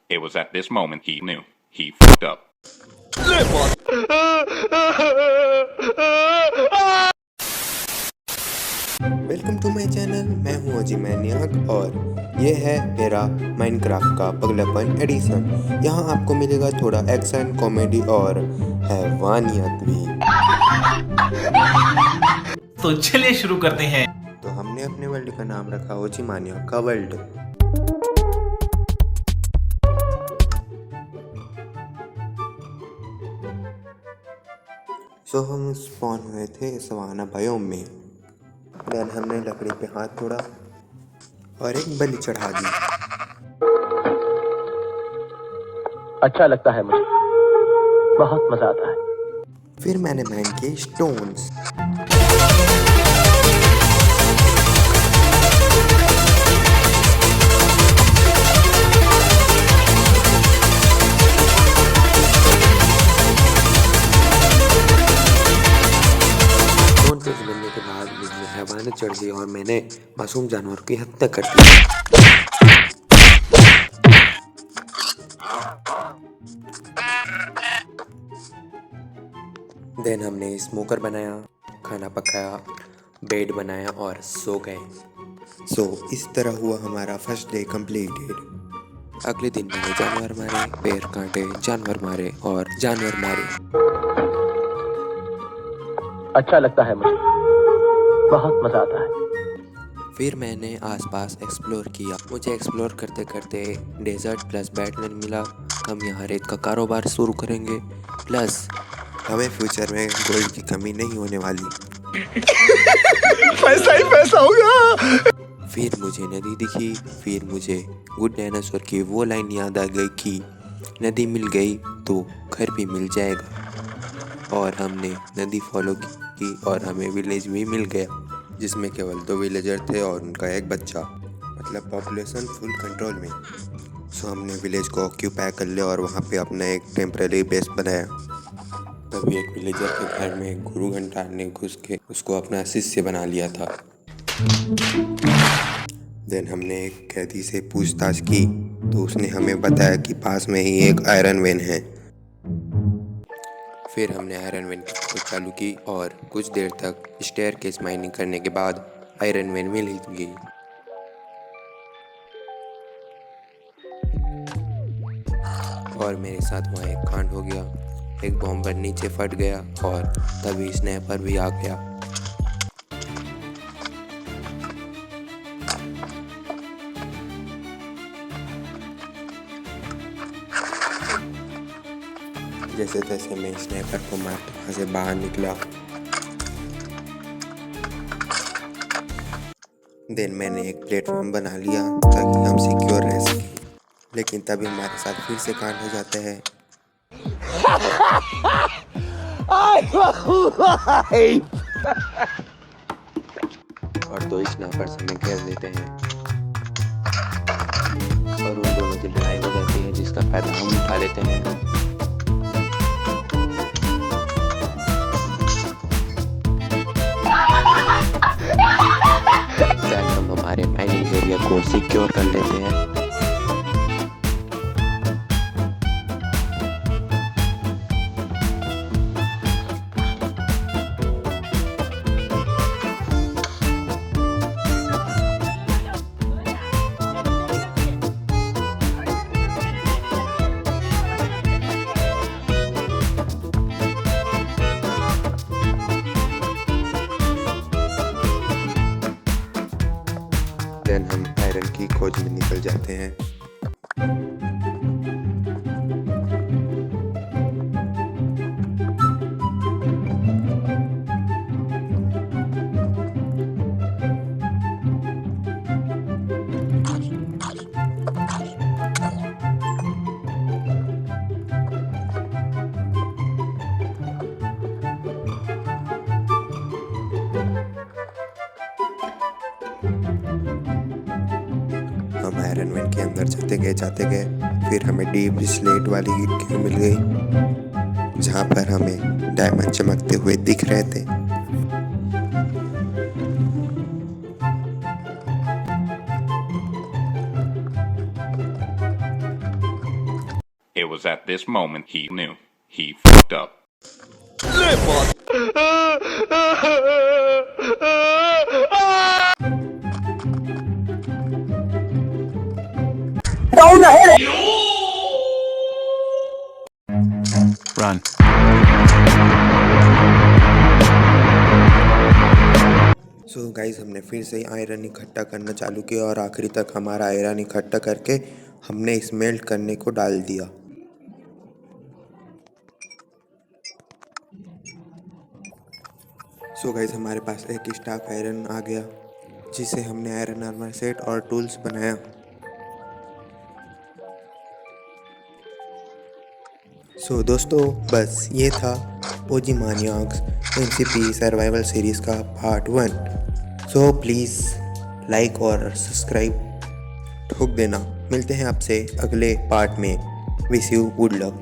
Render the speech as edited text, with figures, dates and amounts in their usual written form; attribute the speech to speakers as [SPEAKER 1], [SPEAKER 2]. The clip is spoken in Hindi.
[SPEAKER 1] It was at this moment he knew. He fucked up.
[SPEAKER 2] Welcome to my channel. मैं हूं अजी मैनियाक और ये है मेरा माइनक्राफ्ट का पगलापन एडिशन। यहाँ आपको मिलेगा थोड़ा एक्शन, कॉमेडी और हैवानियत भी।
[SPEAKER 3] तो चलिए शुरू करते हैं।
[SPEAKER 2] तो हमने अपने वर्ल्ड का नाम रखा ओजी मानियाक का वर्ल्ड। सो हम स्पॉन हुए थे सवाना बायोम में। देन हमने लकड़ी पे हाथ तोड़ा और एक बलि चढ़ा दी।
[SPEAKER 4] अच्छा लगता है मुझे, बहुत मजा आता है।
[SPEAKER 2] फिर मैंने माइन किए स्टोन्स। बनने के बाद मुझमें हैवानियत चढ़ गई और मैंने मासूम जानवर की हत्या कर दी। देन हमने स्मोकर बनाया, खाना पकाया, बेड बनाया और सो गए। सो इस तरह हुआ हमारा फर्स्ट डे कंप्लीटेड। अगले दिन मैंने जानवर मारे, पेड़ काटे, जानवर मारे और जानवर मारे।
[SPEAKER 4] अच्छा लगता है मुझे, बहुत मजा आता है।
[SPEAKER 2] फिर मैंने आसपास एक्सप्लोर किया। मुझे एक्सप्लोर करते करते डेजर्ट प्लस बैटलैंड मिला। हम यहाँ रेत का कारोबार शुरू करेंगे, प्लस हमें फ्यूचर में गोल्ड की कमी नहीं होने वाली।
[SPEAKER 3] पैसा ही पैसा होगा।
[SPEAKER 2] फिर मुझे नदी दिखी। फिर मुझे गुड डायनासोर की वो लाइन याद आ गई कि नदी मिल गई तो घर भी मिल जाएगा। और हमने नदी फॉलो की और हमें विलेज भी मिल गया, जिसमें केवल 2 विलेजर थे और उनका एक बच्चा, मतलब पॉपुलेशन फुल कंट्रोल में। सो हमने विलेज को ऑक्यूपाई कर लिया और वहाँ पे अपना एक टेम्परेरी बेस बनाया। तभी एक विलेजर के घर में गुरु घंटार ने घुस के उसको अपना शिष्य बना लिया था। देन हमने एक कैदी से पूछताछ की तो उसने हमें बताया कि पास में ही एक आयरन वेन है। फिर हमने आयरन वेन की खोज चालू की और कुछ देर तक स्टेयरकेस माइनिंग करने के बाद आयरन वेन मिल ही गई। और मेरे साथ वहाँ एक कांड हो गया। एक बॉम्बर नीचे फट गया और तभी स्नैपर भी आ गया। जैसे तैसे मैं स्नैपर को मार के वहाँ से बाहर निकला। देन मैंने एक प्लेटफॉर्म बना लिया ताकि हम सिक्योर रह सकें। लेकिन तभी हमारे साथ फिर से कांड हो जाता है। और 2 स्नैपर्स हमें घेर लेते हैं और उन दोनों की लड़ाई हो जाती है, जिसका फायदा हम उठा लेते हैं। हम हमारे माइनिंग एरिया को सिक्योर कर लेते हैं। देन हम आयरन की खोज में निकल जाते हैं। हम आयरन वेन के अंदर जाते गए फिर हमें डीप स्लेट वाली केव मिल गई, जहाँ पर हमें डायमंड चमकते हुए दिख रहे थे।
[SPEAKER 1] It was at this moment he knew he fucked up.
[SPEAKER 3] Run.
[SPEAKER 2] So guys हमने फिर से आयरन इकट्ठा करना चालू किया और आखिरी तक हमारा आयरन इकट्ठा करके हमने स्मेल्ट करने को डाल दिया। सो गाइस हमारे पास एक स्टॉक आयरन आ गया जिसे हमने आयरन आर्मर सेट और टूल्स बनाया। सो दोस्तों बस ये था ओजी मानियाक्स एमसीपी सर्वाइवल सीरीज़ का पार्ट 1। सो प्लीज़ लाइक और सब्सक्राइब ठोक देना। मिलते हैं आपसे अगले पार्ट में। Wish you good luck.